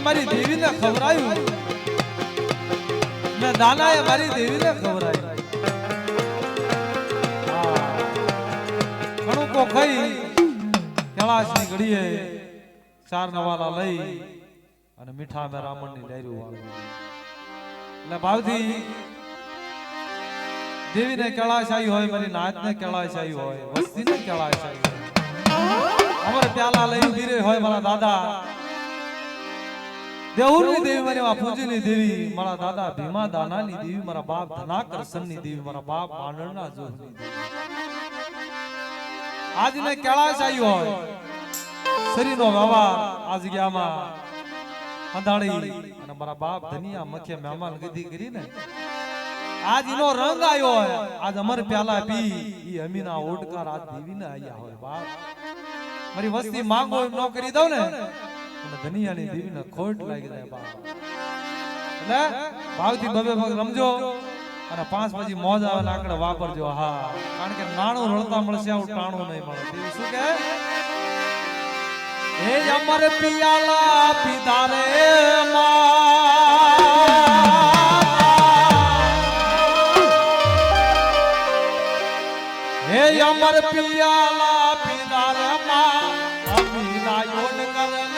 મારી દેવીને ખવરાયું મેં દાનાએ મારી દેવીને ખવરાયું ઘણું કો ખાઈ કૈલાશની ઘડીએ ચાર નવાલા લઈ અને મીઠા મે રામણની લાર્યું વાળું એટલે ભાવથી દેવીને કૈલાશ આવી હોય મારી નાચને કૈલાશ આવી હોય વસ્તીને કૈલાશ આવી હોય અમારે પ્યાલા લઈ ધીરે હોય મારા દાદા દેવની દેવી મારી બાપુજીની દેવી મારા દાદા ભીમા દાનાની દેવી મારા બાપ ધનાકર્ષણની દેવી મારા બાપ માંડણના જોધની દેવી આજને કૈલાશ આવ્યો હોય શરીરનો વ્યવહાર આ જગ્યામાં અંધાડી અને મારા બાપ ધનિયા મખે મહેમાન ગદી કરીને આજ એનો રંગ આવ્યો હોય આજ અમર પ્યાલા પી ઈ અમીના ઓડકાર આજ દેવીને આયા હોય બાપ મારી વસ્તી માંગો એમ ન કરી દઉં ને ધનિયાની દેવીને ખોટ લાગી જાય બાપ એટલે ભાવથી બબે ભાગ રમજો અને 5 પછી મોજ આવે લાકડ વાપરજો હા કારણ કે નાણું રળતા મળશે આવું ટાણું નહીં મળે દેવી શું કહે હે અમર પિયાલા પીધા રે હે અમર પિયાલા પીધા રે અમીના યોડ કર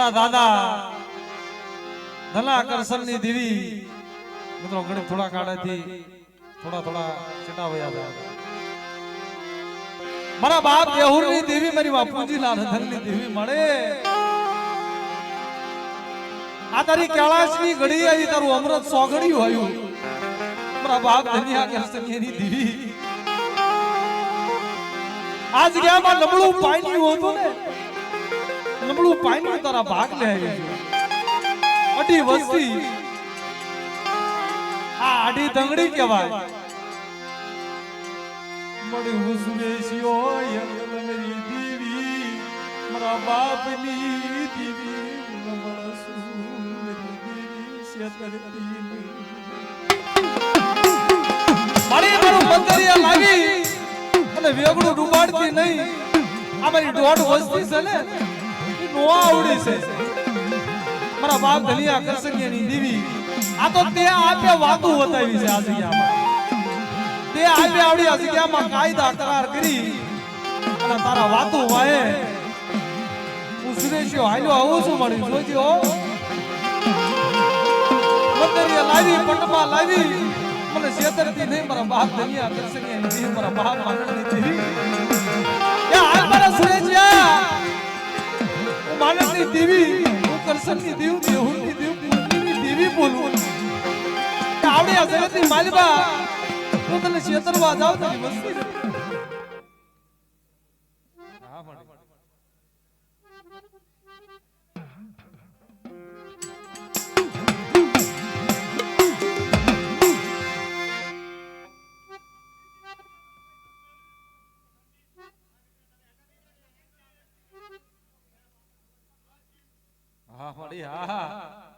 મારા દાદા ધના કરસનની દેવી મિત્રો ગણિત થોડા કાળેથી થોડા ચટાવ્યા હતા મારા બાપ દેહુરની દેવી મારી બાપુજીના રધનની દેવી મળે આ તારી કૈલાશની ઘડી આવી તારું અમૃત સોગડ્યું આવ્યું મારા બાપ ધનિયા કરસનની દેવી આજ ગયામાં નબળું પાણી હતું ને નબળું પાણી તારા ભાગ લે આવી અડી વસ્તી આ આડી દંગડી કહેવાય મળી ઉસવેશિયો યંગલની દેવી મારા બાપની દેવી મળસુ દેવી શેતરતી મારી મારું બંદરિયા લાગી અને વેગડું ડૂબાડતી નહીં આ મારી દોઢ વસ્તી છે ને એ નોવા આવડી છે મારા બાપ ધનિયા કરસનિયાની દેવી આ તો તે આપે વાતું બતાવી છે આ જગ્યામાં તે આપે આવડી આ જગ્યામાં કાયદા કરાર કરી અને તારા વાતું વાહે હું સુરેશિયો હાલ્યો આવું છું મળી જોજો મંદિરિયા લાવી પટમાં લાવી મને શેતરતી નહીં મારા બાપ ધનિયા કરસનિયાની દેવી મારા બાપ માંગણની દેવી એ હાલ મારા સુરેશિયા હું માંગણની દેવી કરસનની દેવ દેહુની દેવ પૂજની દેવી બોલું આવડે આ જગતની માલિબા હું તને શેતરવા જાવ તારી વસ્તી હા મળી હા મળી હા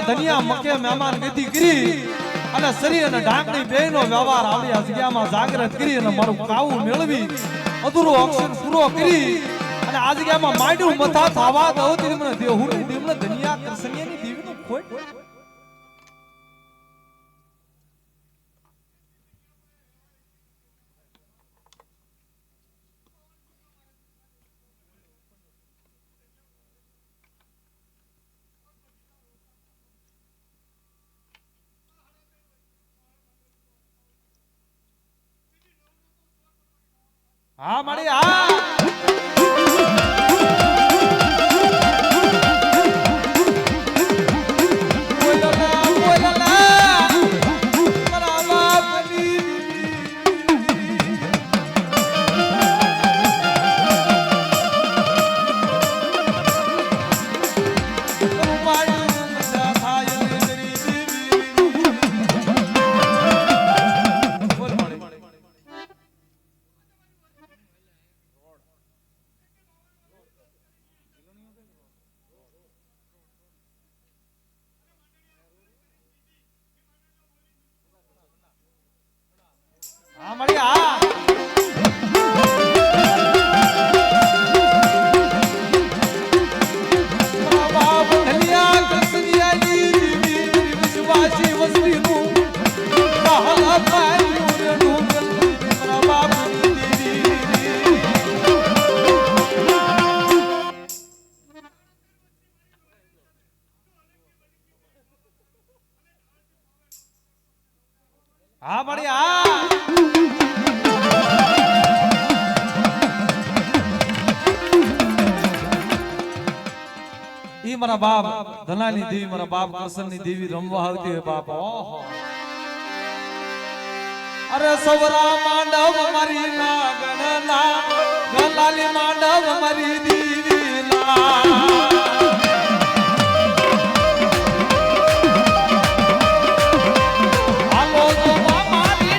ધનિયા મકે મહેમાન ગતિ કરી અને શરીર અને ઢાંકણી બેનો વ્યવહાર આવડી આ જગ્યામાં જાગૃત કરી અને મારું કાવું મેળવી અધૂરો અક્ષર પૂરો કરી અને આ જગ્યામાં માંડ્યું મથા થાવા દઉં તે મને દેહુની દેવને ધનિયા કરસનિયાની દેવીનો ખોટ હા મળી હા હા મળી હા ઈ મારા બાપ ધનાની દેવી મારા બાપ કરસનની દેવી રમવા આવતી હે બાપ ઓહો અરે સવરા માંડવ મારી નાગણના ગલાલી માંડવ મારી દેવી ના મારી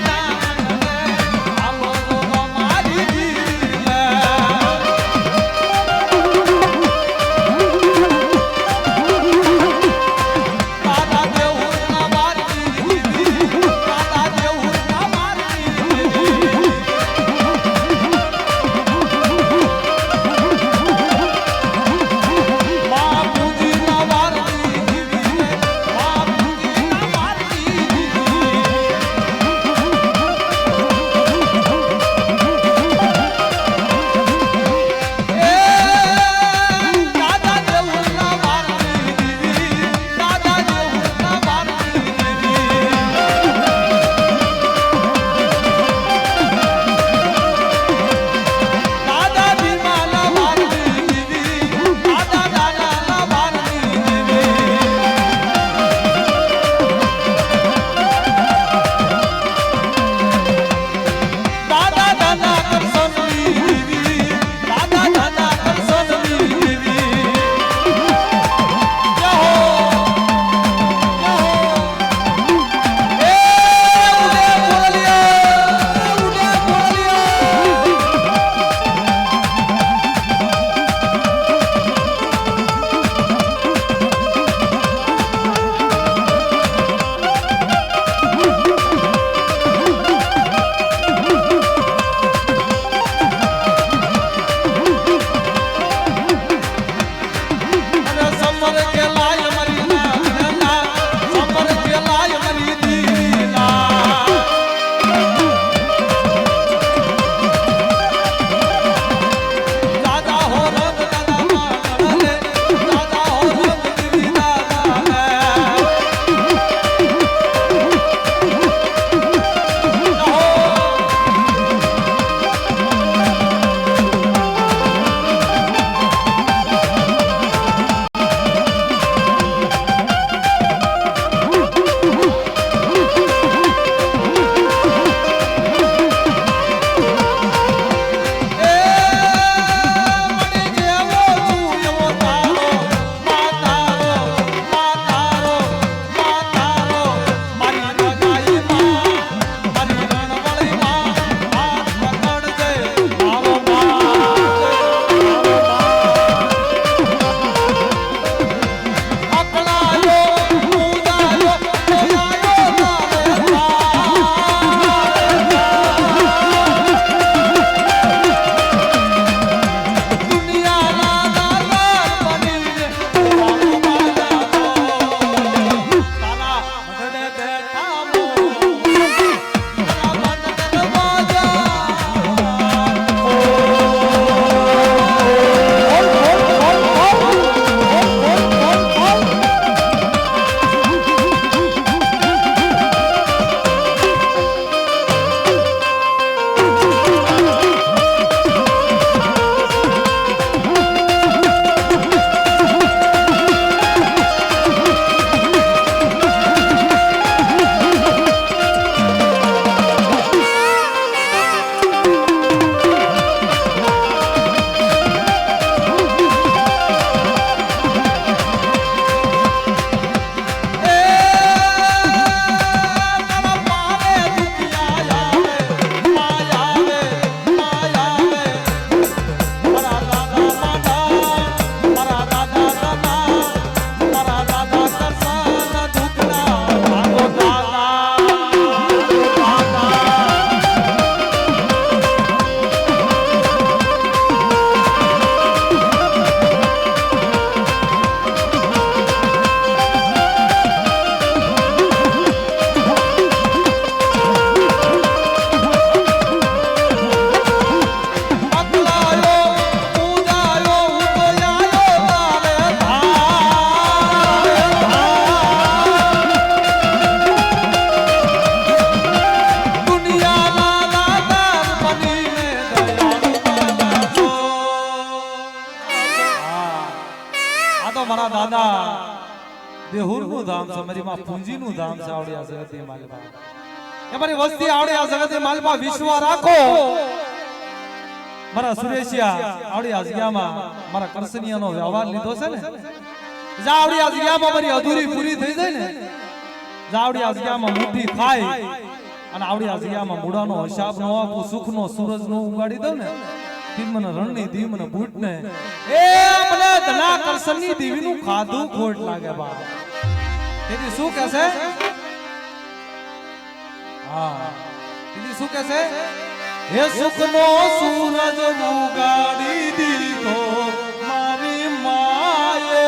આ તો મારા દાદા દેહુરનું ધામ છે, મારી માં પૂંજીનું ધામ છે. આવડિયા જગતની માલપા અમારી વસ્તી આવડિયા જગતની માલપા વિશ્વ રાખો. મારા સુરેશિયા આવડિયા જગ્યામાં મારા કરસનિયાનો વ્યવહાર લીધો છે ને, જાવડિયા જગ્યામાં મારી અધૂરી પૂરી થઈ જાય ને, જાવડિયા જગ્યામાં મુઠ્ઠી ખાય અને આવડિયા જગ્યામાં મૂડાનો હિસાબ નો આપું, સુખનો સૂરજ નો ઉગાડી દઉં ને, તીન રણની દીમને બૂટ ને એ મને ધના કરસનની દેવીનું ખાધું ખોટ લાગે બા. તેથી શું કહેશે? હા, તેથી શું કહેશે? હે સુખનો સૂરજ ઉગાડી દીધો મારી માએ,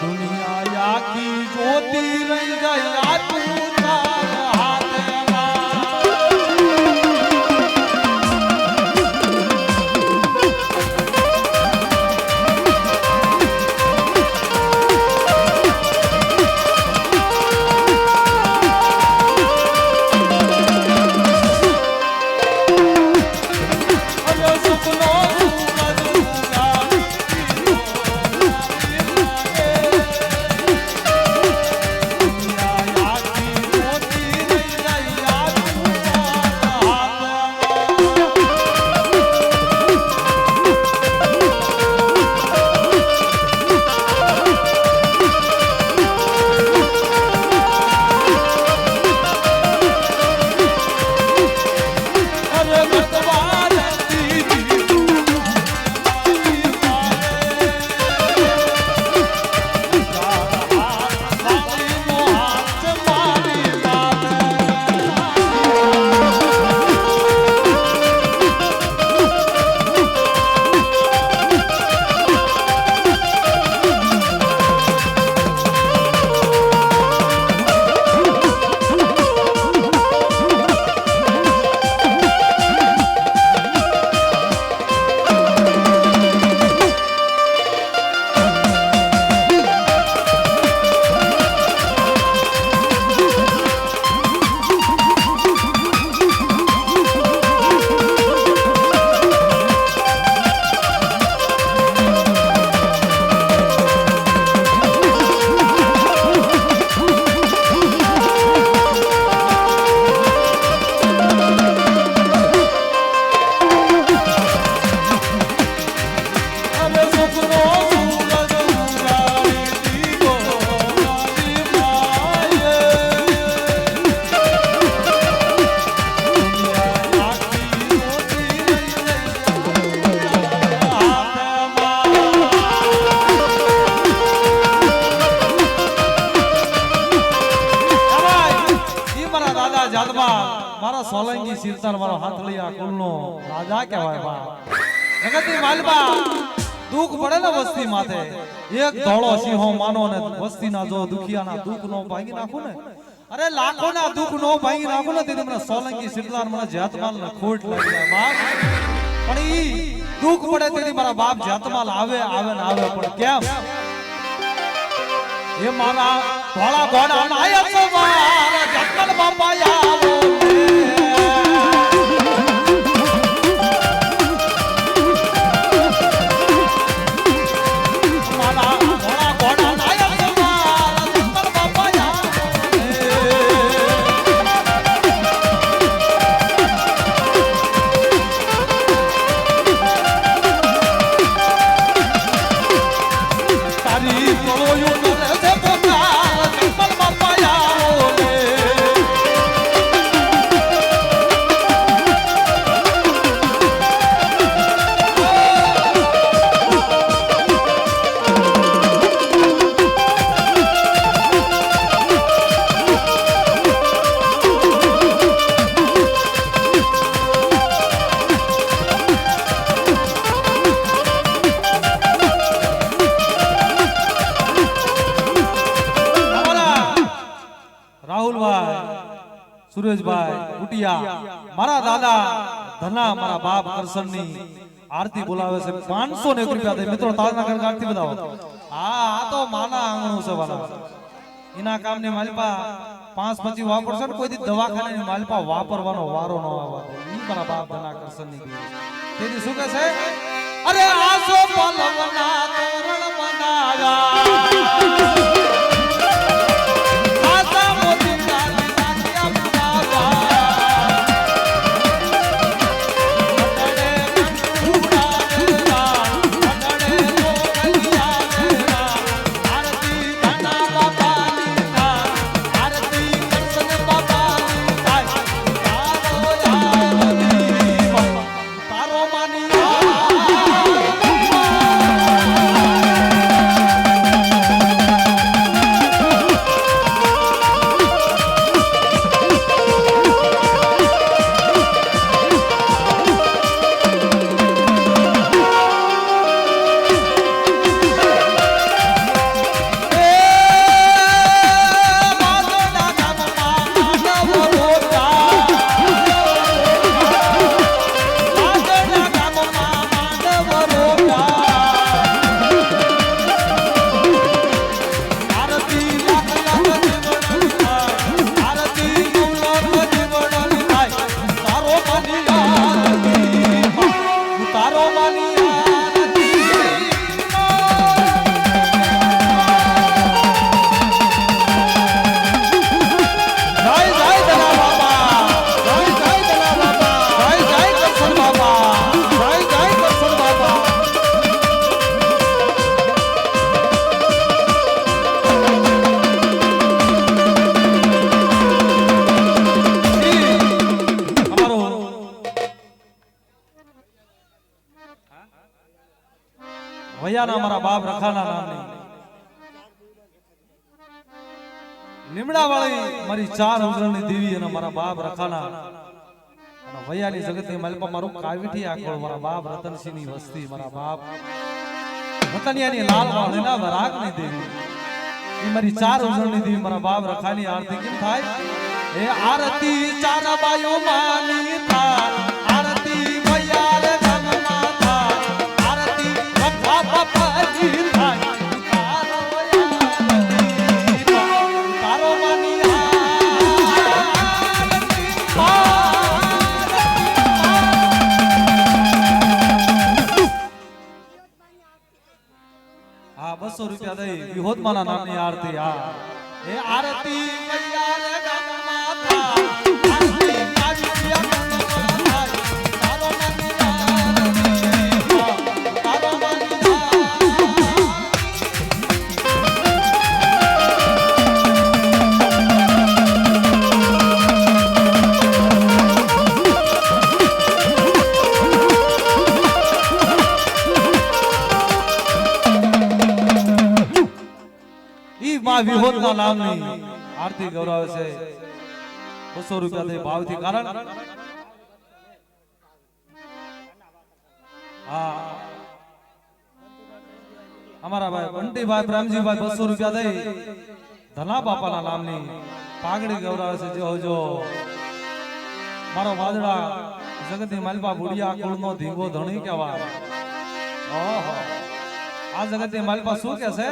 દુનિયા આખી જોતી રહી જાય તું તારા મારા સોલંકી સિરતાર મારો હાથલિયા કુલનો રાજા કહેવાય બા. જગતની માલપા દુઃખ પડે ને વસ્તી માથે, એક ધોળો સિંહો માનો ને વસ્તીના જો દુખિયાના દુઃખ નો ભાંગી નાખું ને, અરે લાખોના દુઃખ નો ભાંગી નાખું ને, તેથી મને સોલંકી સિરતાર મને જાતમાલ ને ખોટ લાગી જાય બાપ. પણ ઈ દુઃખ પડે તેથી મારા બાપ જાતમાલ આવે આવે ને આવે, પણ કેમ? એ મારા ધોળા ઘોડા નાયા છો મારા જાતમાલ બાપા આવો સુરેશભાઈ ઉટિયા મારા દાદા ધના મારા બાપ કરસનની આરતી બોલાવે છે 501 રૂપિયા દે મિત્રો તાળના ગણગણ આરતી બતાવો. હા આ તો માના આંગણું છે વાલા, એના કામની માલપા 5-25 વાપરશે ને કોઈ દી દવાખાનાની માલપા વાપરવાનો વારો ન આવે. ઈ મારા બાપ ધના કરસનની તેથી શું કહે છે અરે આસો પલવના તોરણ બનાવ્યા આસા મોતી ચાલી નાખ્યા વૈયાના મારા બાપ રખાના નામની લીમડા વાળી મારી 4 ઉજળની દેવી અને મારા બાપ રખાના અને વૈયાની જગતની માલપા મારું કાવીઠી આખોળ મારા બાપ રતનસિંહની વસ્તી મારા બાપ રતનિયાની લાલ વાળીના વરાગની દેવી એ મારી 4 ઉજળની દેવી મારા બાપ રખાની આરતી કેમ થાય એ આરતી 4 બાયો માની થાય આરતી વૈયા રે ગમના થાય આરતી રખા બાપાજી થાય તારો વૈયા તારો માની આ 200 રૂપિયા દઈ વિહોતમાના નામની આરતી આ એ આરતી વૈયા રે ગમના થાય આરતી કાવીઠી ગમના થાય તારો માની તારો માની વિહોતના નામની આરતી ગૌરવે છે 200 રૂપિયા દે ભાવથી કારણ હા અમારા ભાઈ બંટીભાઈ પ્રેમજીભાઈ 200 રૂપિયા દે ધના બાપાના નામની પાઘડી ગૌરવે છે જો જો મારો વાદળા જગતની માલપા બુડિયા કુળનો ધીંગો ધણી કહેવાય ઓહો આ જગતની માલપા શું કહે છે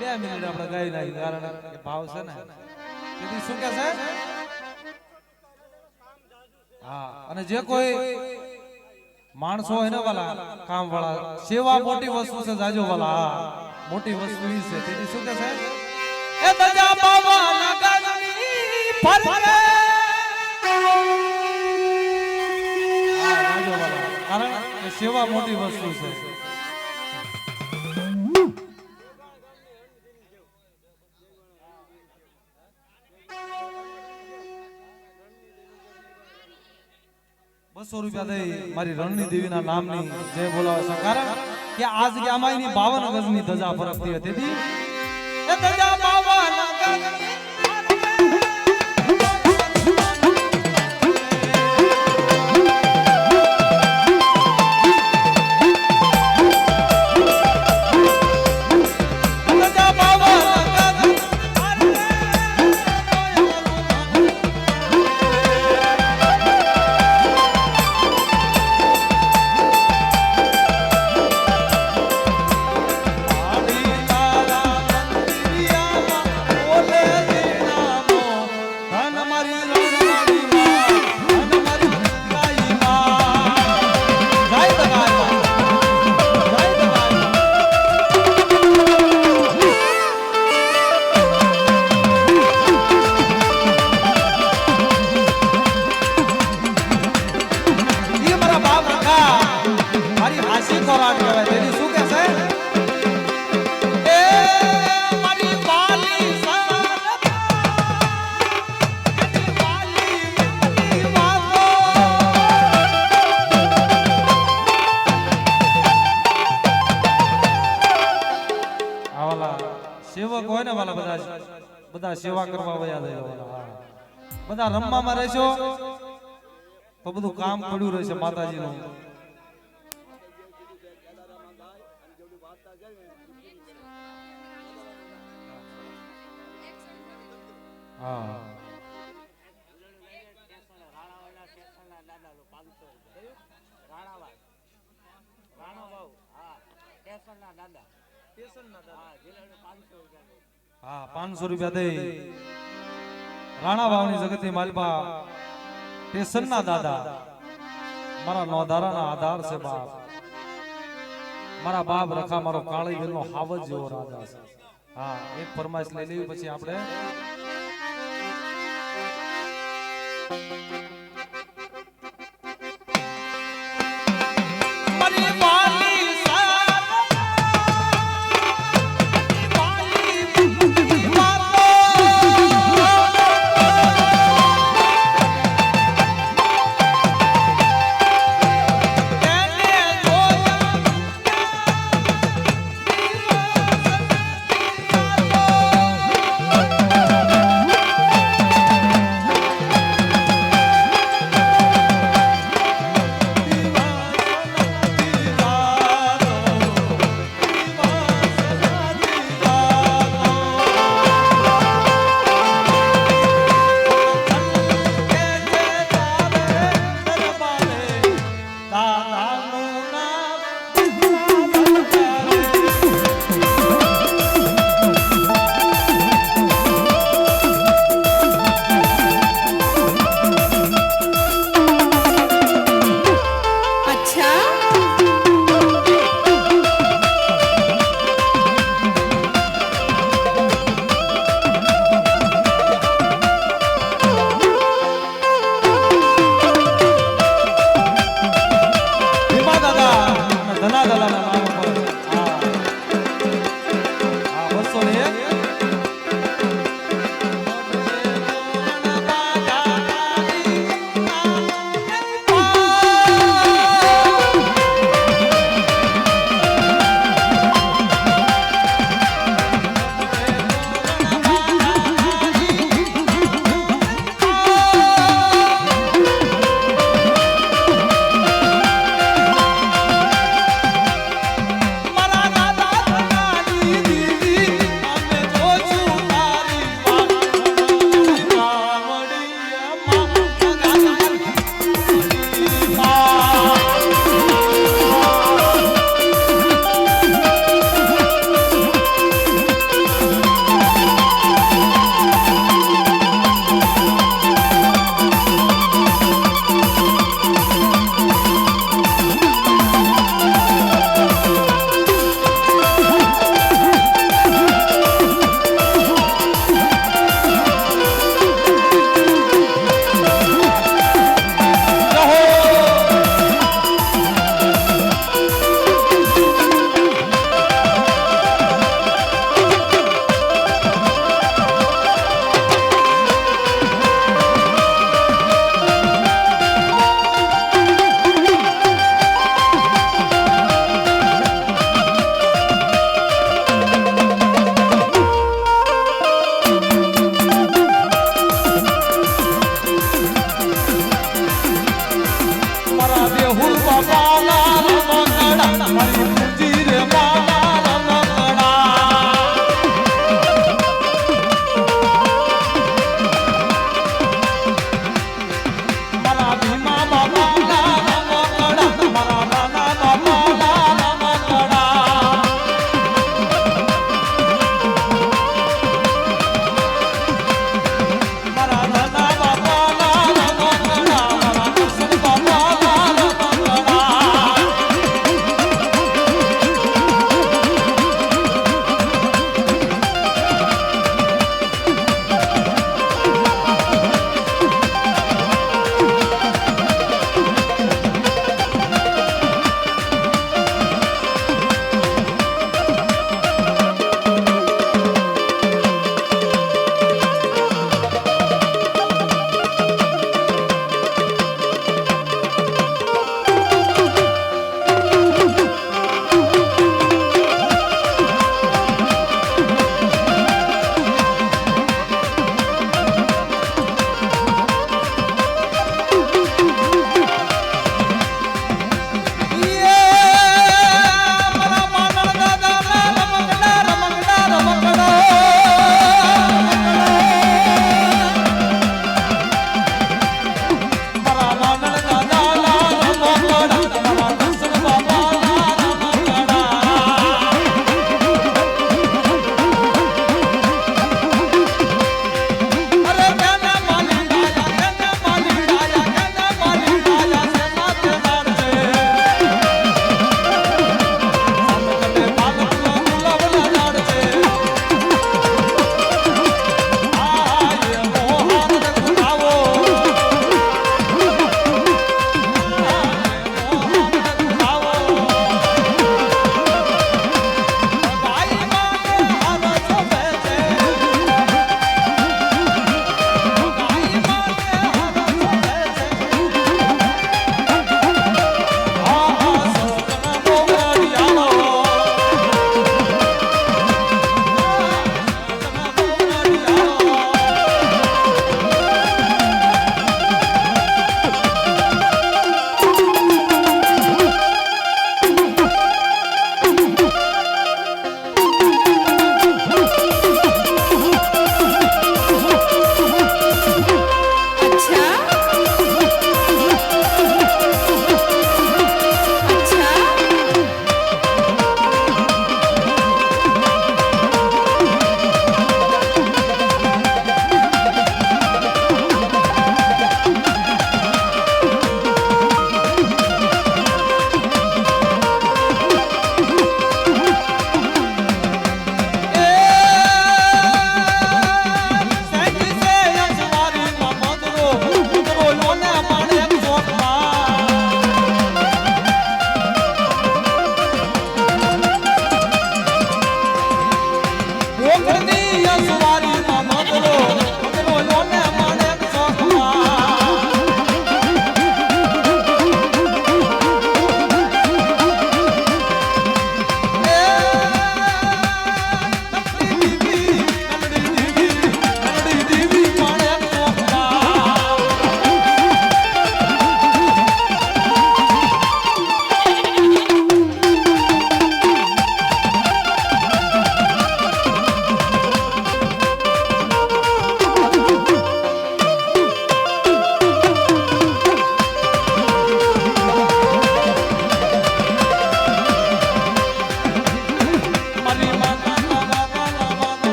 2 મિનિટ આપણે ગાઈ નાખી કારણ કે ભાવ છે ને તેથી શું કે છે હા અને જે કોઈ માણસો હોય ને વાલા કામ વાળા સેવા મોટી વસ્તુ છે જાજો વાલા મોટી વસ્તુ ઈ છે તેથી શું કે છે એ તજા બાવા નગરની ફરકે હા જાજો વાલા કારણ કે સેવા મોટી વસ્તુ છે ₹200 દઈ મારી રણની દેવીના નામની જય બોલાવે છે કારણ કે આજ કે અમાયની 52 ગજની ધજા ફરકતી હતી એ ધજા 52 ગજની તારા બધા સેવા કરવા વયા જાય. બધા રમવામાં રહેશો તો બધું કામ પડ્યું રહેશે માતાજીનું. હા હા 500 રૂપિયા દે રાણા વાવની જગતની માલપા સ્ટેશનના દાદા મારા નોધારાના આધાર છે બાપ. મારા બાપ રખા મારો કાળી વેલનો હાવજ જેવો રાજા છે. હા એક ફરમાઈશ લઈ લેવી પછી આપણે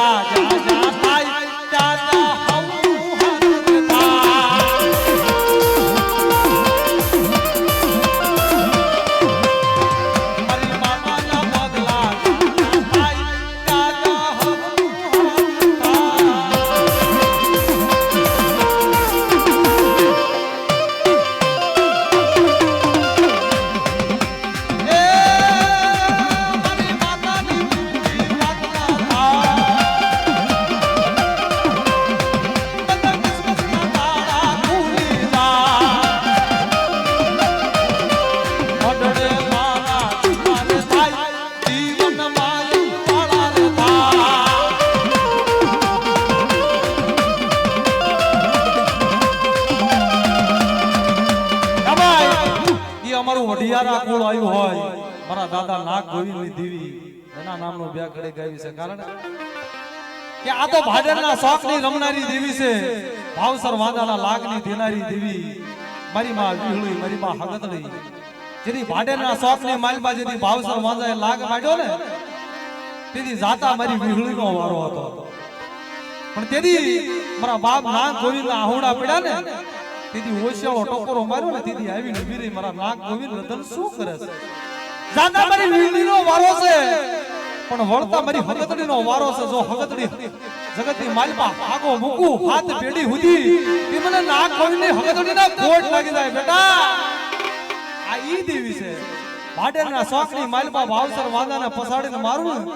બાદલા જા જા થાય જા વઢિયારા કુળ આવ્યું હોય મારા દાદા નાગ ગોવિંદની દેવી એના નામનું વ્યાકરણ ગાવી છે કારણ કે આ તો ભાડેરના શોખની રમનારી દેવી છે ભાવસર વાંદાના લાગની દેનારી દેવી મારી માં વિહળી મારી માં હગતડી જેની ભાડેરના શોખની માલમાં જેથી ભાવસર વાંદાએ લાગ માંડ્યો ને તેથી જાતા મારી વિહળીનો વારો હતો પણ તેથી મારા બાપ નાગ ગોવિંદના આહુડા પડ્યા ને તેથી ઓશિયાળો ટકોરો માર્યો ને તેથી આવીને વીરી મારા નાગ ગોવિંદ રતન શું કરે છે જાતા મારી વીરડીનો વારો છે પણ વળતા મારી હગતડીનો વારો છે જો હગતડી જગતની માલપા આગો મૂકું હાથ પેડી હુધી કે મને નાગ ગોવિંદની હગતડીના કોટ લાગી જાય બેટા આ ઈ દેવી છે ભાડેરના શોખની માલપા ભાવસર વાંદાને પસાડીને મારું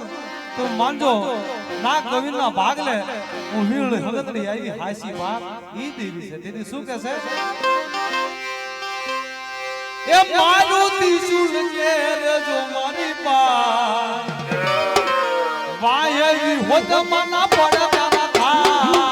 તો માનજો નાગ ગોવિંદના ભાગલે હું વીરડી હગતડી આવી હાસી વાત ઈ દેવી છે તેથી શું કહે છે એ મારુતિ સુન કે જો મારી પા વાય હોત મના પડ તારા થા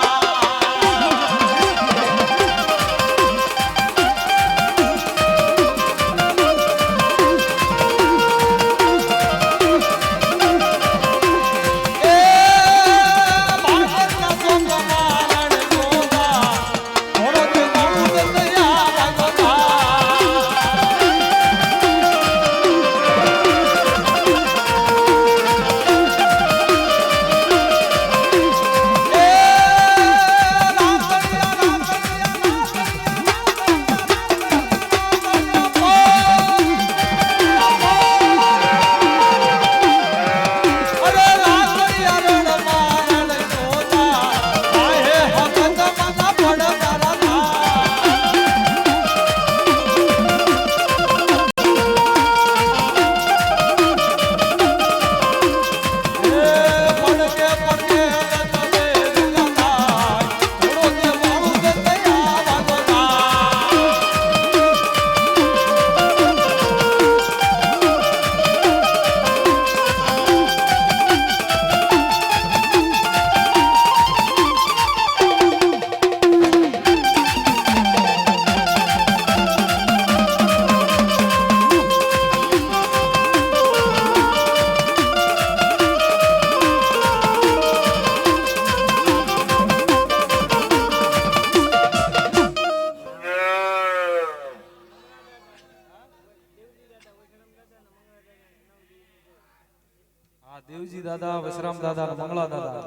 દેવજી દાદા વશરામ દાદા મંગળા દાદા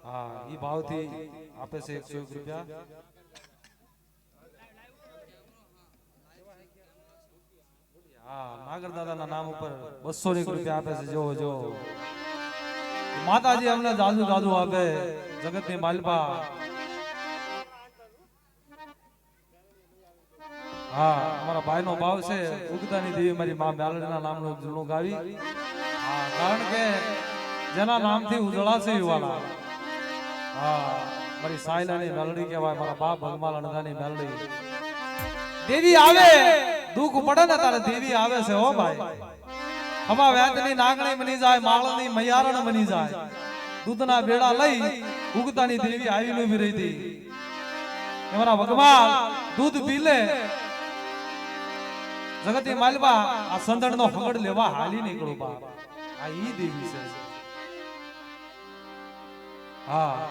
હા ઈ ભાવથી આપે છે 101 રૂપિયા હા નાગર દાદાના નામ ઉપર 201 રૂપિયા આપે છે જો જો માતાજી અમને જાદુ જાદુ આપે જગતની માલપા હા અમારા ભાઈનો ભાવ છે ઉગતાની દેવી મારી માં મેલડીના નામનું જૂનું ગાવી હા કારણ કે જેના નામથી ઉજળા છે યુવાના હા મારી સાયલાની મેલડી કહેવાય મારા બાપ ભગમાલ અણધાની મેલડી દેવી આવે દુઃખ પડે ને તારે દેવી આવે છે હો ભાઈ હવા વેદની નાગણી બની જાય માળની મૈયારણ બની જાય દૂધના બેડા લઈ ઉગતાની દેવી આવીને ઉભી રહી હતી મારા ભગવાન દૂધ પી લે જગતી માલવા આ સંદણ નો હગડ લેવા હાલી નીકળું બાપ આ ઈ દેવી છે હા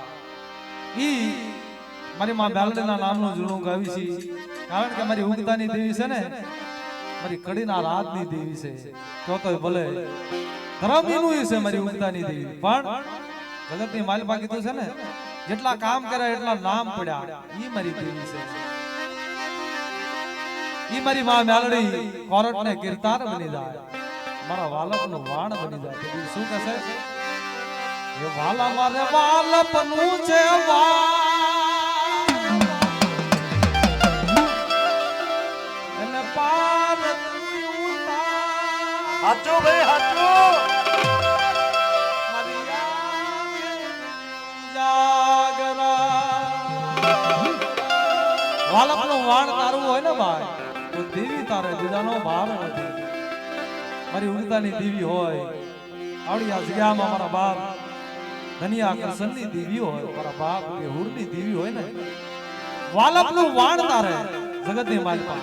ઈ મારી માં બેલડીના નામનું જૂનું ગાવી છે કારણ કે મારી ઉગતાની દેવી છે ને મારી કડીના રાતની દેવી છે તો ભલે ધર્મ એનું છે મારી ઉગતાની દેવી પણ જગતની માલિકા કીધું છે ને જેટલા કામ કર્યા એટલા નામ પડ્યા ઈ મારી દેવી છે ઈ મારી માં મેલડી કોરટ ને કીર્તાર બની જાય મારા વાલપ નું વાણ બની જાય તો શું કહેશે એ વાલા મારે વાલપ નું છે વાણ એને પાર હાચું ભાઈ હાચું વાલપ નું વાણ તારવું હોય ને ભાઈ તો દેવી તારે બીજાનો ભાર નથી મારી ઉગતાની દેવી હોય આવડી આ જગ્યામાં મારા બાપ ધનિયા કરસનની દેવી હોય મારા બાપ કે હુરની દેવી હોય ને વાલપ નું વાણ તારે જગતની માલિકા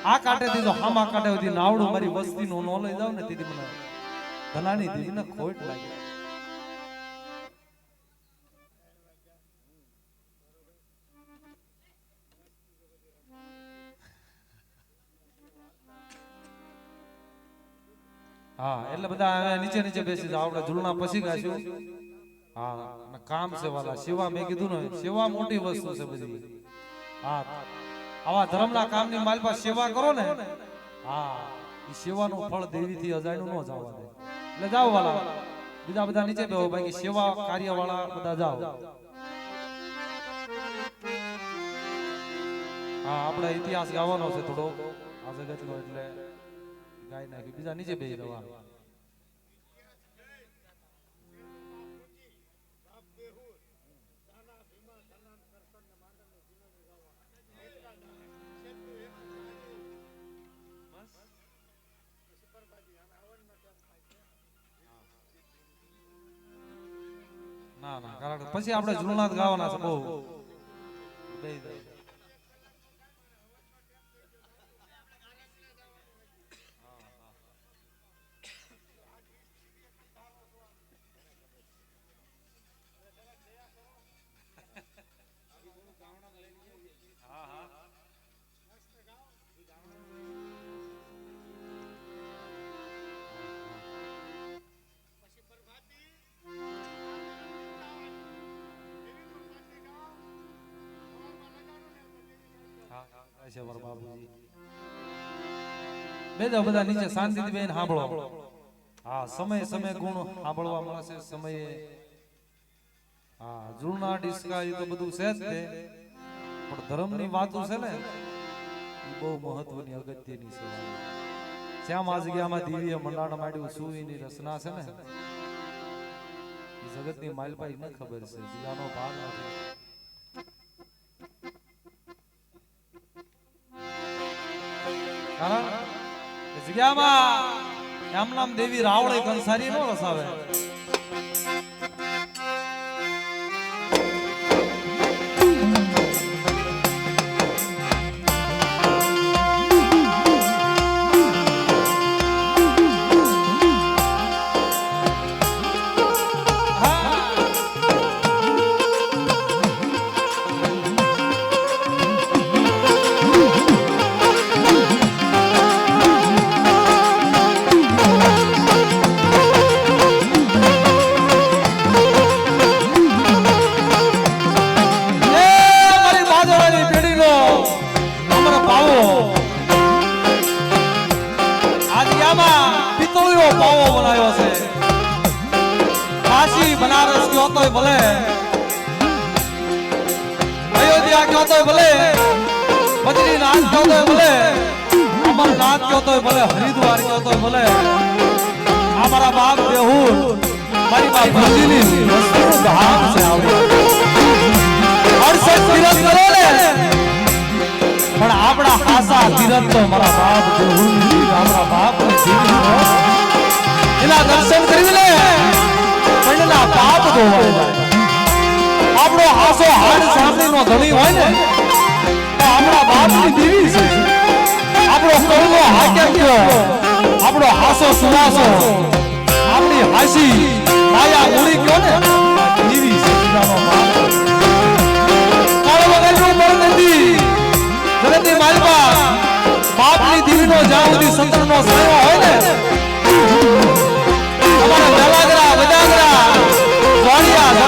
આ કાંઠેથી જો હામા કાંઠે સુધી નાવડું મારી વસ્તીનું નો લઈ જાવ ને તેથી મને ધનાની દેવીને ખોટ લાગે હા એટલે બધા હવે નીચે નીચે બેસી જાવ આપણે ઝૂલના પછી ગાશું હા અને કામ છે વાલા સેવા મેં કીધું ને સેવા મોટી વસ્તુ છે બધી હા આવા ધર્મના કામની માલપા સેવા કરો ને હા એ સેવાનું ફળ દેવીથી અજાણ્યું ન જવા દે એટલે જાઓ વાલા બીજા બધા નીચે બેહો બાકી સેવા કાર્ય વાળા બધા જાઓ હા આપણે ઇતિહાસ ગાવાનો છે થોડો આ જગતનો એટલે ગાય નાખી બીજા નીચે બેસી જવા ના ના કારણ પછી આપણે ઝૂલનાથ ગાવાના છે બહુ બધા નીચે શાંતિથી બેન સાંભળો હા સમય સમય ગુણ સાંભળવા મળશે સમયે હા જૂના ડિસ્કા એ તો બધું છે જ તે પણ ધર્મની વાતો છે ને એ બહુ મહત્વની અગત્યની છે શ્યામ આ જગ્યામાં દિવ્ય મંડાણ માંડ્યું સુઈની રચના છે ને એ જગતની માલપાઈ ન ખબર છે બીજાનો ભાગ નથી કારણ જગ્યામાં આમ નામ દેવી રાવળે કંસારી નો રસાવે बनारस क्यों तो भले अयोध्या क्यों तो भले बद्रीनाथ क्यों तो भले अमरनाथ क्यों तो भले हरिद्वार क्यों तो भले हमारा बाप देहूर हमारी बाप भजीनी धाम से आवड़ी और सब तीरथ करो ले पर आपड़ा हासा तीरथ तो हमारा बाप देहूर हमारा बाप ने जीवन इना दर्शन करी ले ना पाप धोवाई जाए आपड़ो हासो हाड सामने नो धणी होय ने तो आपड़ा बाप की देवी छे आपड़ो कळगो हाक्या क्यो आपड़ो हासो सुवासो आपड़ी हासी माया गुणी क्यो ने देवी छे बिनानो बाप काळो वगैरो पर नदी जगतनी मालपा बाप की देवी नो जावदी संतर नो सायो होय ने हमारा जलागरा बजागरा सोनिया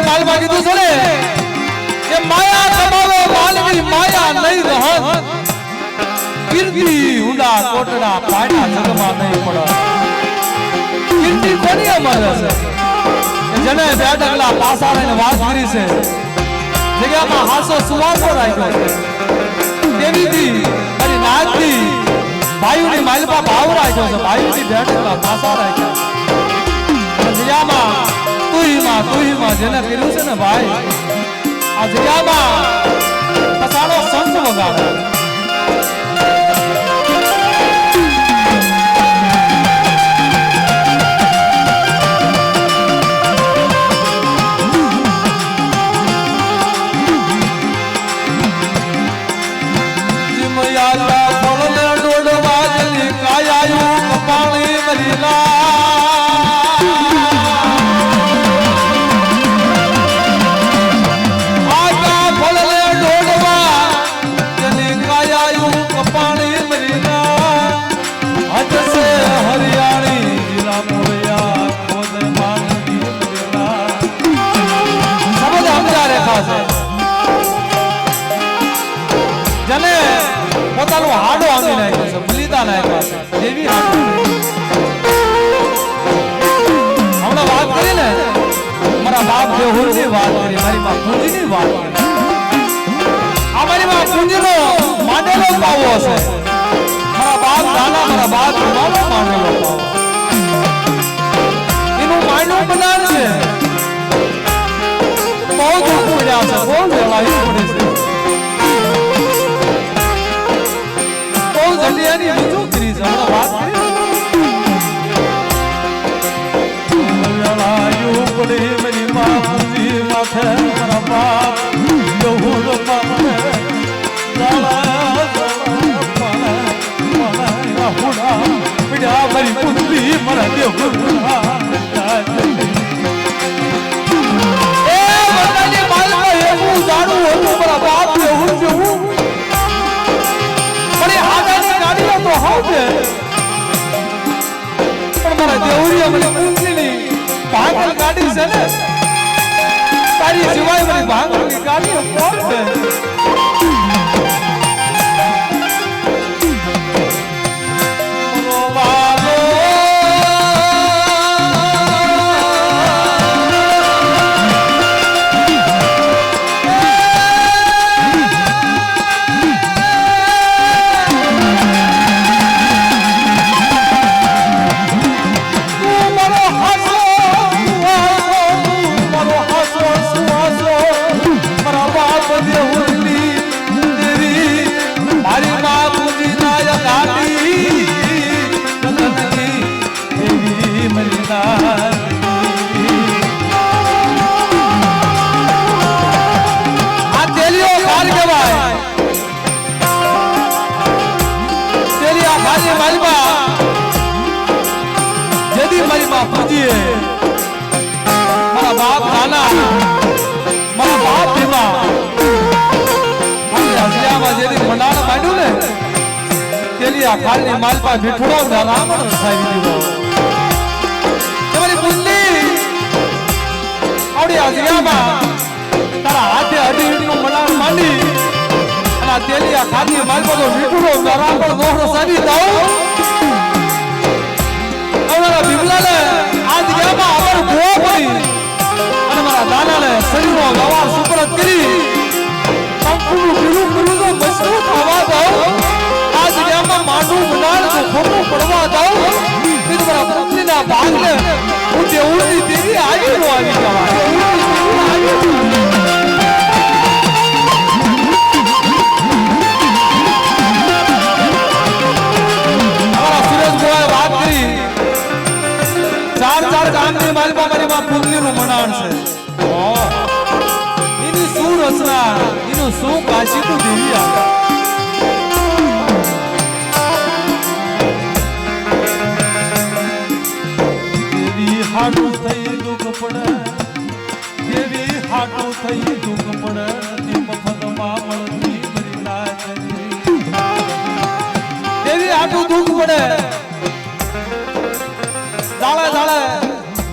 માલમાં કીધું છે ને કે માયા કમાવે માલની માયા નહીં રહન કીર્તિ ઉડા કોટડા પાડા જગમાં નહીં પડે કીર્તિ કોની અમર છે કે જેને બે ડગલા પાસા રહીને વાત કરી છે જગ્યામાં હાસો સુવાસો રાખ્યો છે દેવીથી અને નાથથી ભાઈઓની માલપા ભાવ રાખ્યો છે ભાઈઓની બે ડગલા પાસા રાખ્યા જગ્યામાં તુહીમાં જેને કર્યું છે ને ભાઈ આ જગ્યામાં પસાડો સંત વગાડે જને પોતાનો હાડો આંગી નાખ્યો છે બલિદાન આપ્યા છે દેવી હમણાં વાત કરી ને મારા બાપ દેહુરની વાત કરી મારી માં પૂંજીની વાત કરી આ મારી માં પૂંજીનો માંડેલો પાવો છે મારા બાપ નાના મારા બાપ નાનો માંડેલો પાવો એનું માંડવું બનાર છે બહુ દુઃખ પડ્યા છે બહુ વેલાયું પડે છે જલિયાની બીજું કરી છે હમણાં વાત કરી વેલાયું પડે મારી માં પૂંજી માથે મારા બાપ દેહુર માથે પડ્યા મારી પૂંજી મારા દેહુર પણ મારા દેવરિયા મને પૂંજીની ભાંગલ ગાડી છે ને તારી સિવાય મને ભાંગલની ગાડી કોણ છે મારા બાપ નાના મારા બાપ ભીમા હજિયામાં જેથી મંડાણ માંડ્યું ને તેલી આ ખાલની માલપા મીઠડો રામણ સાવી દીધો તમારી બુંદી આવડી હજિયામાં તારા હાથે અડીનું મંડાણ માંડી અને આ તેલી આ ખાલની માલપા તો મીઠડો રામણ દોહરો સાવી દઉં અમારા ભીમલાને આ જગ્યામાં અમારું ભોગ પડી અને મારા દાદાને શરીરનો વ્યવહાર સુપરત કરી સંપૂર્ણ પીલું પીલું તો મજબૂત થવા દઉં આ જગ્યામાં માંડવું બનાડ તો ખોટું પડવા દઉં એ મારા પત્નીના ભાગને હું દેવળની દેવી આવી નો આવી જવાય ગામની માલમાં મારી માં પૂંજીનું મંડાણ છે એની શું રચના એનું શું કાશીનું દેવી દેવી હાટું થઈ દુઃખ પડે દેવી હાટું થઈ દુઃખ પડે મફતમાં મળતી મરી લાય દેવી હાટું દુઃખ પડે દાડે દાડે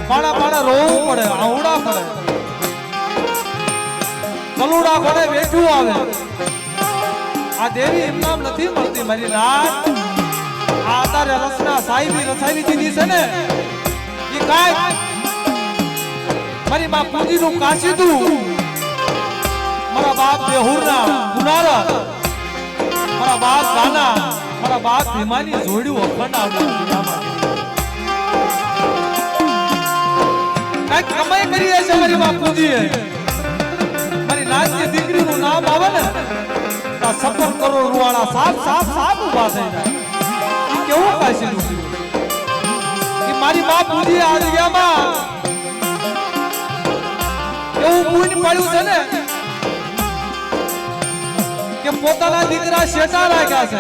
પાણા પાણા રોવું પડે આવડા પડે ગલુડા ઘોડે વેઠું આવે આ દેવી એમ નામ નથી મળતી મારી રાત આ તારે રસના સાહેબી રસાવી દીધી છે ને એ કાંઈ મારી માં પૂજીનું કાશીદું મારા બાપ બેહુરના ગુનારા મારા બાપ ગાના મારા બાપ ભીમાની જોડ્યું અખંડ આવડ્યું કઈક કમાઈ કરી છે મારી માં પૂજીએ મારી નાચની દીકરીનું નામ આવે ને તો 56 કરોડ રૂવાળા સાપ ઉભા થઈ જાય એ કેવું કાશીદું કે મારી માં પૂજીએ આ જગ્યામાં એવું પૂન પડ્યું છે ને કે પોતાના દીકરા શેઠા રાખ્યા છે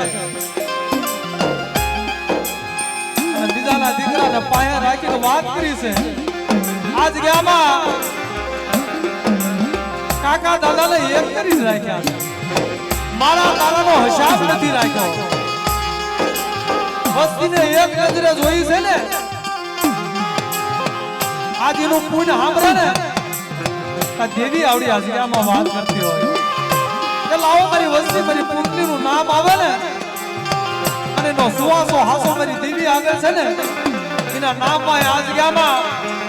અને બીજાના દીકરાને પાયા રાખીને વાત કરી છે આ જગ્યામાં કાકા દાદાને એક કરીને રાખ્યા છે મારા દાદાનો હિસાબ નથી રાખ્યો વસ્તીને એક નજરે જોઈ છે ને આજનું પૂન સાંભળે ને દેવી આવડી આ જગ્યામાં વાત કરતી હોય કે લાવો મારી વસ્તી મારી પુત્રીનું નામ આવે ને અને નો સુવાસો હાસો મારી દેવી આગળ છે ને એના નામમાં આ જગ્યામાં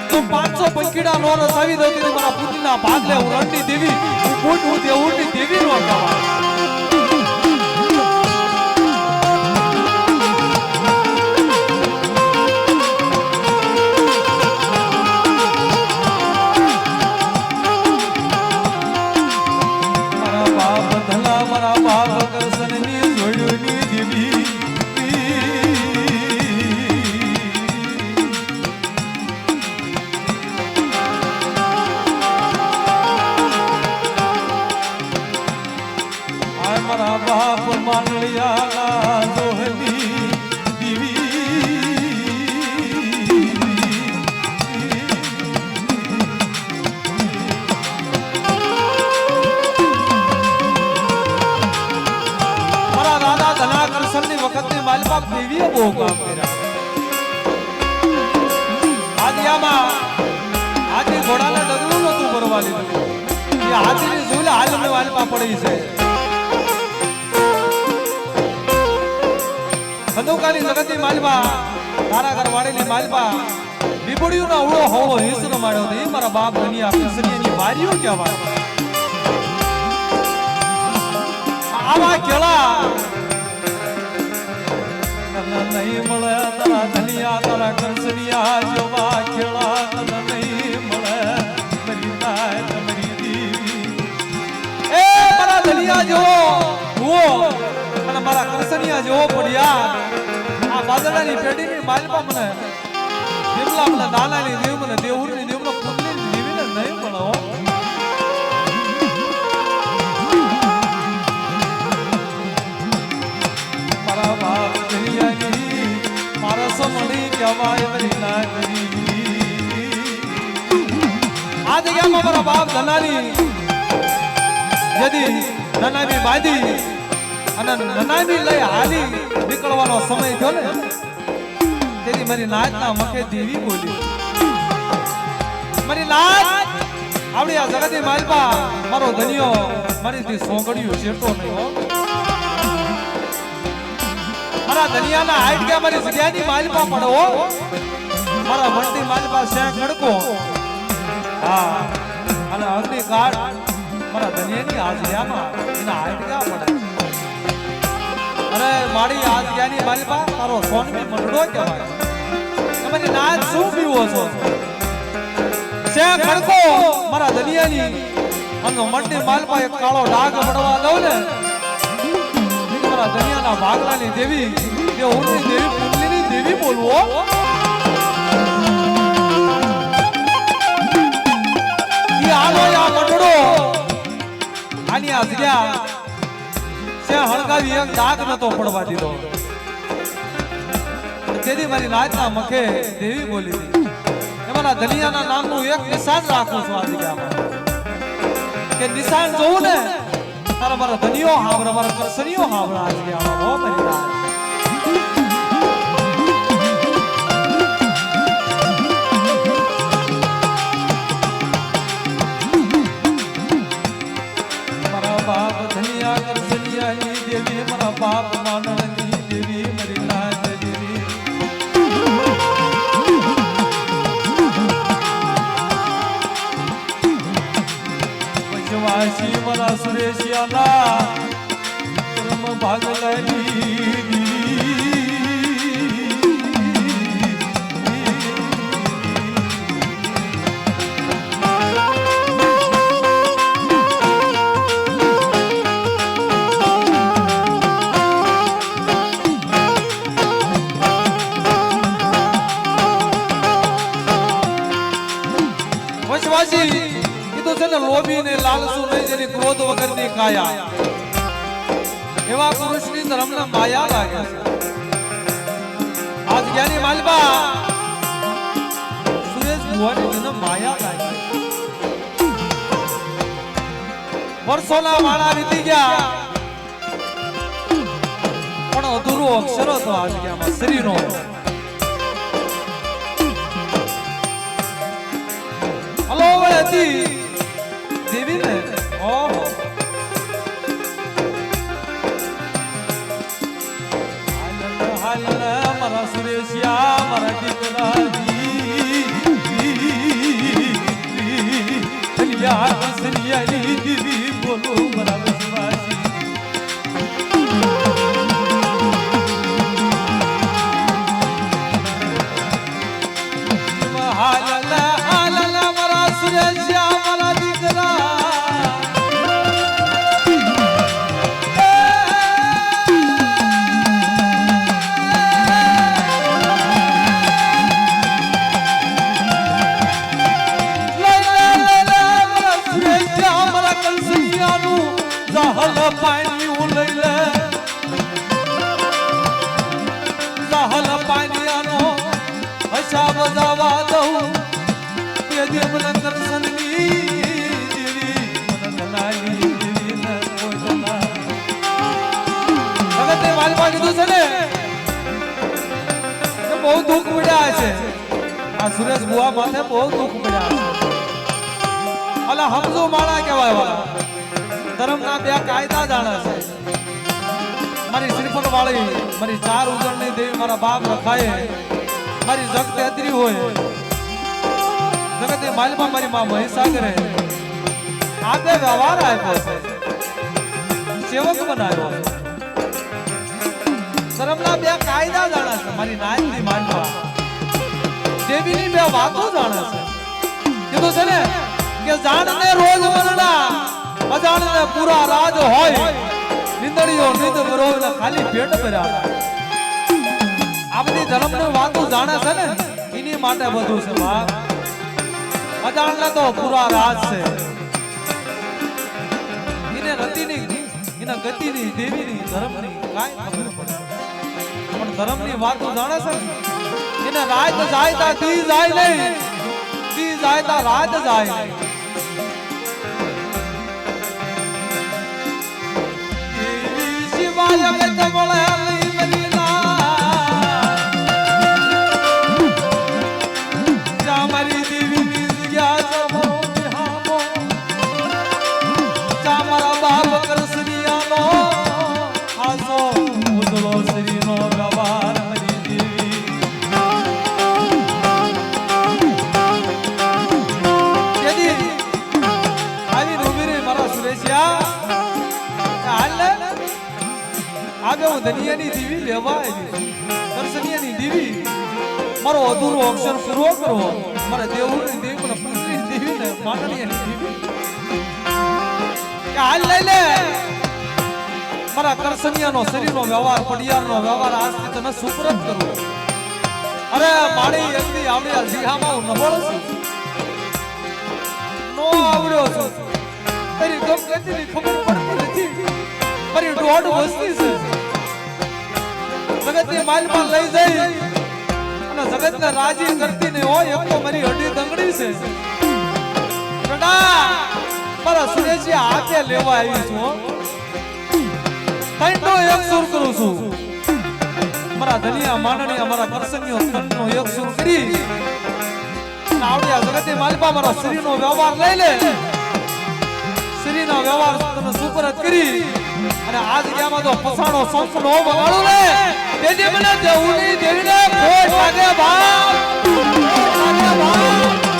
તો 500 પંખીડા નો રસાવી દઉં તો મારા પુત્રીના ભાગ લે હું રણની દેવી હું પૂટ હું દેવની દેવી નો કહેવાય દેવીએ બહુ કામ કર્યા આજે ઘોડાના ડગલું નતું ભરવા લીધું એ હાથીની ઝૂલે હાલમે વાલમાં પડી છે બંદૂકાની જગતની માલમાં તારા ઘર વાળેલી માલમાં બીબડીઓના ઉડો હોવો હિંસનો માર્યો તો એ મારા બાપ ધનિયા પિસરીની વારીઓ કહેવાય આવા કેળા નહીં મળે તારા ધનિયા તારા કંસનિયા જેવા ખેડા તને નહીં મળે મારી નાય તમારી દેવી એ મારા ધનિયા જેવો હુઓ અને મારા કંસનિયા જેવો પડ્યા આ બાદડાની પેઢીની માલપા મને દેવલા મને નાનાની દેવ મને દેવુરની દેવ મને પુત્રીની દેવીને નહીં મળે હો મારા બાપ ધનિયાની મારા સમણી કહેવાય મારી ના કરી આ જગ્યામાં મારા બાપ ધનાની યદી નનામી બાંધી અને નનામી લઈ હાલી નીકળવાનો સમય થયો ને તેની મારી નાચના મુખે દેવી બોલી મારી નાચ આવડી આ જગતની માલપા મારો ધનિયો મારીથી સોંગડ્યું શેરતો નહીં હો મારા ધનિયાના હાઈટ કે મારી જગ્યાની માલપા પડો મારા વંટી માલપા શેક ગડકો હા અને અગ્નિ કાળ મારા ધનિયાની આ જગ્યામાં એના હાઈટ ક્યાં પડે અરે મારી આ જગ્યાની માલપા તારો સોનમી મંડળો કહેવાય તમારી નાચ શું પીવો છો શેક ગડકો મારા ધનિયાની અને વંટી માલપા એક કાળો ડાઘ પડવા દઉં ને દનિયાના ભાગલાની દેવી કે ઉની દેવી પુંડલીની દેવી બોલવો ઈ આલો આ મંડળો આની આ જગ્યા સે હળગાવી એક ડાઘ નતો પડવા દીધો તેથી મારી નાચના મુખે દેવી બોલી હતી એમાંના દનિયાના નામનું એક નિશાન રાખું છું આ જગ્યામાં કે નિશાન જોઉં ને તારા મારા ધનિયો હાવરા મારા કરસનિયો હાવરા આજ ગયા હો મારી રાત મારા બાપ માનવની દેવી મારી લાજ દેવી પંચવાસી મારા સુરેશિયાના કર્મ ભાગ લઈ કીધું છે ને લોભી ને લાલસુ નહીં જેની ક્રોધ વગરની કાયા એવા પુરુષની ધર્મને માયા લાગે છે આજ જ્ઞાની માલબા સુરેશ ભુવાની જેને માયા લાગે વર્ષોના વાળા વીતી ગયા પણ અધૂરો અક્ષર હતો આજ જ્ઞામાં શ્રીનો દેવી ને ઓહો હાલ મારા સુરેશિયા મારા દીકરા દેવી બોલો મારા વિશ્વાસી બજાવા દઉં તે દેવના દર્શનની દેવી મન ધનાલી દેવી ન કોઈ ધના ભગતે માલપા કીધું છે ને કે બહુ દુઃખ પડ્યા છે આ સુરેશ બુઆ માથે બહુ દુઃખ પડ્યા છે અલા હમજો માળા કહેવાય વાળા ધર્મના બે કાયદા જાણે છે મારી શ્રીફળ વાળી મારી ચાર ઉજળની દેવી મારા બાપ રખાય મારી જગ તેતરી હોય જગતે માલમાં મારી માં મહીસાગરે આદે વ્યવહાર આપ્યો છે સેવક બનાવ્યો શરમના બે કાયદા જાણે છે મારી નાયકની માલમાં દેવીની બે વાતો જાણે છે કીધું છે ને કે જાણને રોજ મરણા અજાણને પૂરા રાજ હોય નિંદડીઓ નિંદ બરોને ખાલી પેટ ભર્યા આ બધી ધર્મની વાતો જાણે છે ને એની માટે બધું છે બાપ અજાણને તો પૂરા રાજ છે એને રતિની એના ગતિની દેવીની ધર્મની કાંઈ ખબર પડે પણ ધર્મની વાતો જાણે છે ને એને રાત જાય તા દી જાય નહીં દી જાય તા રાત જાય નહીં દેવી શિવાય ગત મળે દનિયાની દેવી લેવા આવી દર્શનિયાની દેવી મારો અધૂરો અક્ષર પૂરો કરવો મારા દેવની દેવી મને પુત્રી દેવી ને માનણીયાની દેવી કે હાલ લઈ લે મારા કરસનિયાનો શરીરનો વ્યવહાર પડિયારનો વ્યવહાર આજથી તને સુપ્રત કરવો અરે મારી એકની આવડી આ જીહામાં હું નબળ છું નો આવડ્યો છું તારી ગમગતીની ખબર પડતી નથી મારી દોઢ વસ્તી છે જગતની માલમાં લઈ જઈ અને જગતને રાજી કરતી નહીં હોય એમ તો મારી અડી દંગડી છે મારા સુરેશજી હાથે લેવા આવી છું તૈનો એક સુર કરું છું મારા ધનિયા માનણીયા મારા કરસનીઓ તનનો એક સુર કરી આવડિયા જગતની માલમાં મારા શ્રીનો વ્યવહાર લઈ લે શ્રીનો વ્યવહાર તને સુપરત કરી અને આ જગ્યામાં જો ફસાણો સંપ નો બગાડું ને તેથી મને દેવની દેવીને ખોટ લાગે બાપ લાગે બાપ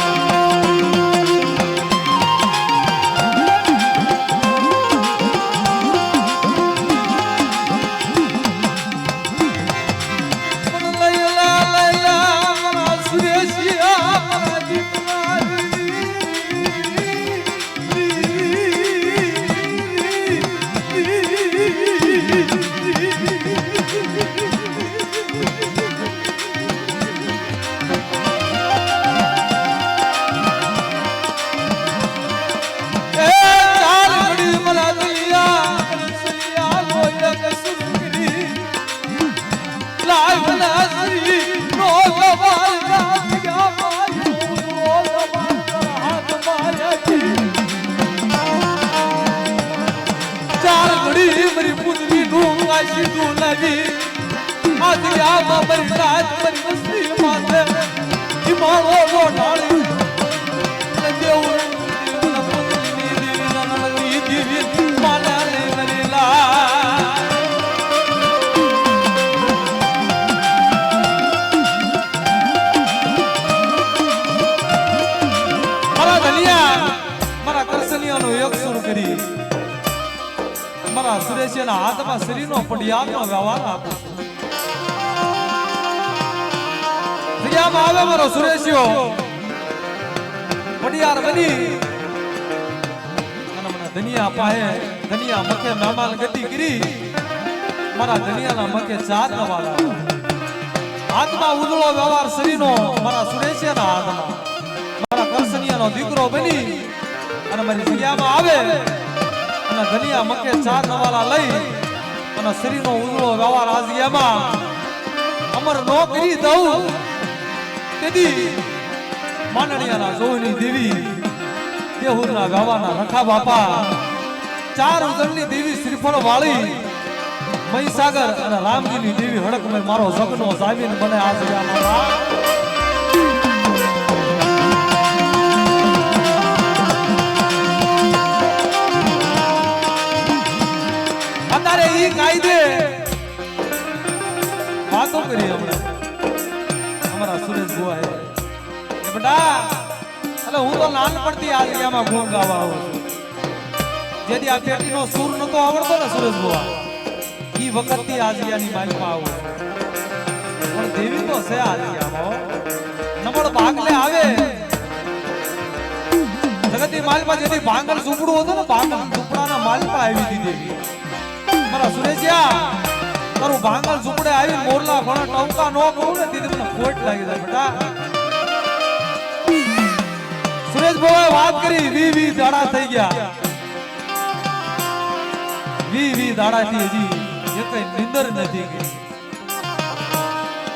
સુરેશના હાથમાં શ્રીનો પડિયાનો વ્યવહાર આપો જગ્યામાં આવે મારો સુરેશિયો પડિયાર બની અને મને ધનિયા પાહે ધનિયા મખે મહેમાન ગતિ કરી મારા ધનિયાના મખે ચાર નવાલા હાથમાં ઉજળો વ્યવહાર શ્રીનો મારા સુરેશિયાના હાથમાં મારા કરસનિયાનો દીકરો બની અને મારી જગ્યામાં આવે અને ધનિયા મકે ચાર નવાલા લઈ અને શ્રીનો ઉજળો વ્યવહાર આજિયામાં અમર નો કરી દઉં તેથી માંડણિયાના જોહની દેવી દેહુરના ગાવાના રખા બાપા ચાર ઉજળની દેવી શ્રીફળ વાળી મહીસાગર અને રામજીની દેવી હડકમય મારો જગનો જામીન બને આજિયામાં કાયદે વાતો કરી હમણાં અમારા સુરેશ બુઆ એ બેટા એટલે હું તો નાનપણથી આ જગ્યામાં ગુણ ગાવા આવું છું જેથી આ પેટીનો સૂર નતો આવડતો ને સુરેશ બુઆ ઈ વખતથી આ જગ્યાની માલિકમાં આવું પણ દેવી તો છે આ જગ્યામાં નમળ ભાગલે આવે જગતની માલિકમાં જેથી ભાંગલ ઝૂંપડું હતું ને ભાંગલ ઝૂંપડાના માલિકમાં આવી હતી દેવી મારા સુરેશિયા તારું ભાંગલ ઝૂંપડે આવી મોરલા ઘણા ટવકા નો કહું ને દીદી મને ખોટ લાગી જાય બેટા સુરેશ ભાઈ વાત કરી વી દાડા થઈ ગયા વી દાડા થી હજી એકઈ નિંદર નથી ગઈ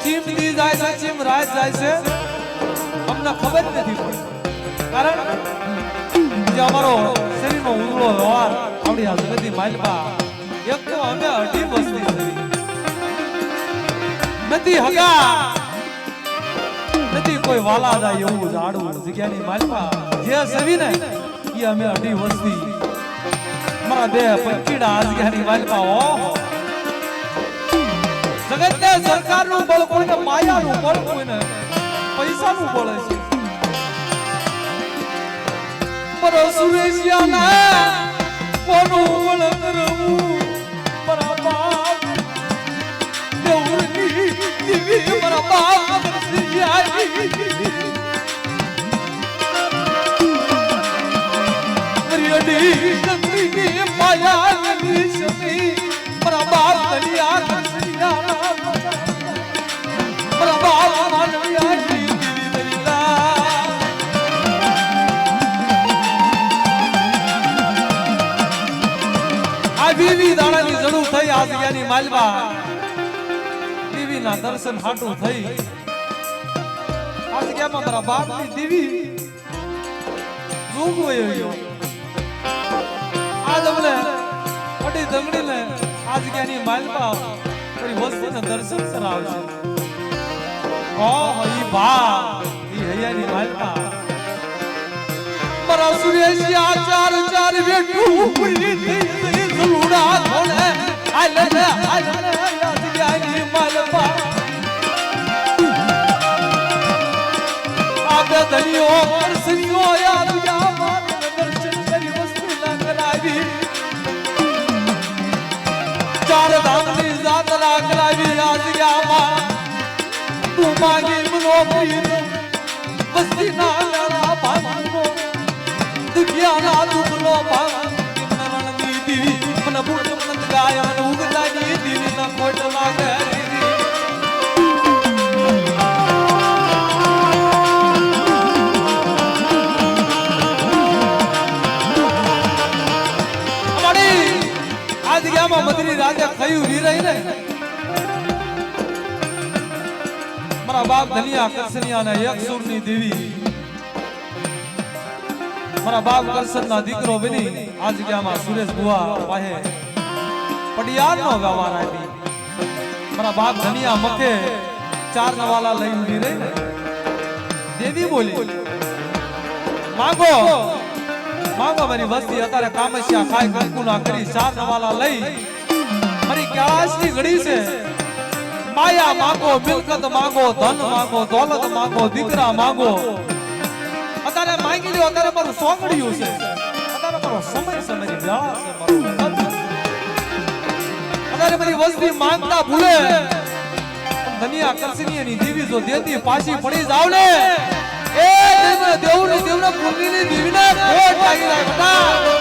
ચીમ દી જાય છે ચીમ રાત જાય છે અમને ખબર નથી પડી કારણ જે અમારો શરીરનો ઉજળો વ્યવહાર આવડી આ જગતની માલિકા એક તો અમે અઢી વસ્તી નથી હગા નથી કોઈ વાલા જાય એવું જાડવું જગ્યાની માલિકા જે સવી ને એ અમે અઢી વસ્તી મારા બે પંચીડા આ જગ્યાની માલિકા ઓહો જગતને સરકારનું બળ કોઈને માયાનું બળ કોઈને પૈસાનું બળ છે મારો સુરેશિયાના કોનું બળ કરવું મારા બાપ દેવની દીવી મારા બાપ દાડાની જરૂર થઈ આ જગ્યાની માલવા દેવીના દર્શન હાટું થઈ આ જગ્યામાં મારા બાપની દેવી જોગ વયો આ દમલે અડી દંગડીને આ જગ્યાની માલવા ફરી વસ્તીને દર્શન કરાવશે ઓહ ઈ બા ઈ હૈયાની માલવા મારા સુરેશિયા ચાર ચાર બેઠું પૂરી થઈ ઉડા કોણે આલે યાદ જાની માલપા આપે ધનિયો પરસનિયો યાદ જા માન દર્શન કરી વસ્તી ના કરાવી ચાર ધામની જાત્રા કરાવી આજ ગામાં તું માગી મનો પ્રીત વસ્તી ના લડા ભાગનો દુનિયા ના દુબલો ભાગ મનની દીવી મન બુટ મન ગાય મન ઉગલાની દીવી ના કોટ લાગે આજ ગામાં મદરી રાજા કયું વીરાઈ ને મારા બાપ ધનિયા કરસનિયા ને એક સુરની દેવી મારા બાપ કરસન ના દીકરો બની આજ ગામાં સુરેશ બુઆ પાહે પડિયાર નો વ્યવહાર આપી મારા બાપ ધનિયા મકે ચાર નવાલા લઈ ઉભી રહી ને દેવી બોલી માંગો માંગો મારી વસ્તી અત્યારે કામસ્યા ખાઈ કંકુના કરી ચાર નવાલા લઈ મારી ક્યાસની ઘડી છે માયા માંગો મિલકત માંગો ધન માંગો દોલત માંગો દીકરા માંગો અત્યારે માંગી લ્યો અત્યારે મારું સોંગડિયું છે અત્યારે મારો સમય છે મારી વ્યાસ છે મારું અત્યારે મારી વસ્તી માંગતા ભૂલે ધનિયા કરસનીની દેવી જો દેતી પાછી પડી જાવ ને એ દેવની દેવના પુણ્યની દેવીને ખોટ લાગી જાય બતા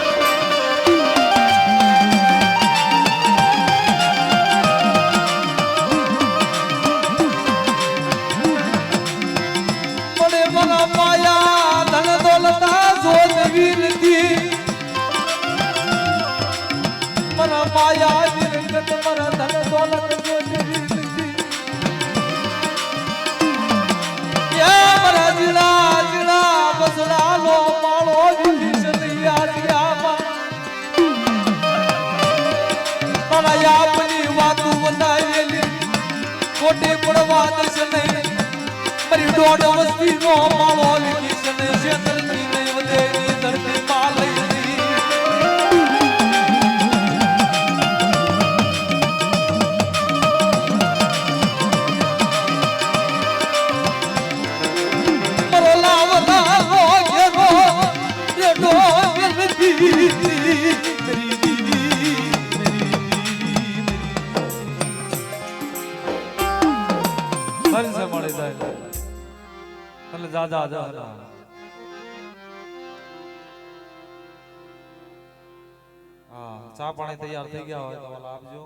મને મના માયા ધન દોલતા જો દેવી નથી મના માયા નિરંગત મરા ધન દોલત જો દેવી નથી યા મરા જીલા જીલા બસડા લો માળો જીશ નૈયા જીયામાં મારા યાપની વાતો બનાવેલી કોટે પડવા દશ નહીં મારી દોઢ વસ્તી નો માળો લીધીશ નહીં શેતરની નહીં વધેની ધરતી માં લઈ ચા પાણી તૈયાર થઈ ગયા હોય તો આપજો